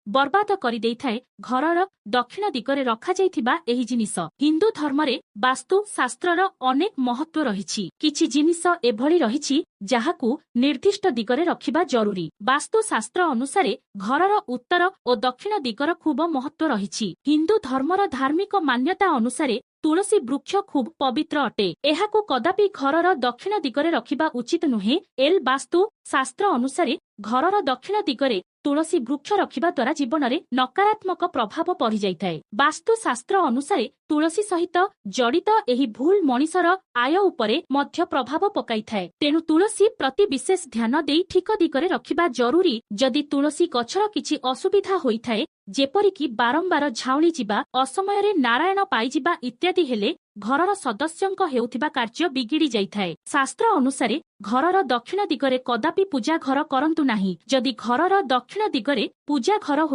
बर्बाद କରିଦେଇଥାଏ ଘରର ଦକ୍ଷିଣ ଦିଗରେ ରଖାଯାଇଥିବା ଏହି ଜିନିଷ। ହିନ୍ଦୁ ଧର୍ମରେ ବାସ୍ତୁ ଶାସ୍ତ୍ରର ଅନେକ ମହତ୍ତ୍ୱ ରହିଛି। କିଛି ଜିନିଷ ଏଭଳି ରହିଛି ଯାହାକୁ ନିର୍ଦ୍ଦିଷ୍ଟ ଦିଗରେ ରଖିବା ଜରୁରୀ। ବାସ୍ତୁ ଶାସ୍ତ୍ର ଅନୁସାରେ ଘରର ଉତ୍ତର ଓ ଦକ୍ଷିଣ ଦିଗର ଖୁବ ମହତ୍ତ୍ୱ ରହିଛି। ହିନ୍ଦୁ ଧର୍ମର ଧାର୍ମିକ ମାନ୍ୟତା ଅନୁସାରେ ତୁଳସୀ ବୃକ୍ଷ ଖୁବ୍ ପବିତ୍ର ଅଟେ। ଏହାକୁ କଦାପି ଘରର ଦକ୍ଷିଣ ଦିଗରେ ରଖିବା ଉଚିତ ନୁହେଁ। ବାସ୍ତୁ ଶାସ୍ତ୍ର ଅନୁସାରେ ଘରର ଦକ୍ଷିଣ ଦିଗରେ ତୁଳସୀ ବୃକ୍ଷ ରଖିବା ଦ୍ୱାରା ଜୀବନରେ ନକାରାତ୍ମକ ପ୍ରଭାବ ପଡ଼ିଯାଇଥାଏ। ବାସ୍ତୁ ଶାସ୍ତ୍ର ଅନୁସାରେ ତୁଳସୀ ସହିତ ଜଡ଼ିତ ଏହି ଭୁଲ ମଣିଷର ଆୟ ଉପରେ ମଧ୍ୟ ପ୍ରଭାବ ପକାଇଥାଏ। ତେଣୁ ତୁଳସୀ ପ୍ରତି ବିଶେଷ ଧ୍ୟାନ ଦେଇ ଠିକ ଦିଗରେ ରଖିବା ଜରୁରୀ। ଯଦି ତୁଳସୀ ଗଛର କିଛି ଅସୁବିଧା ହୋଇଥାଏ, ଯେପରିକି ବାରମ୍ବାର ଝାଉଁଳି ଯିବା, ଅସମୟରେ ନାରାୟଣ ପାଇଯିବା ଇତ୍ୟାଦି ହେଲେ ଘରର ସଦସ୍ୟଙ୍କ ହେଉଥିବା କାର୍ଯ୍ୟ ବିଗିଡ଼ି ଯାଇଥାଏ। ଶାସ୍ତ୍ର ଅନୁସାରେ ଘରର ଦକ୍ଷିଣ ଦିଗରେ କଦାପି ପୂଜା ଘର କରନ୍ତୁ ନାହିଁ। ଯଦି ଘରର ଦକ୍ଷିଣ ଦିଗରେ ପୂଜା ଘର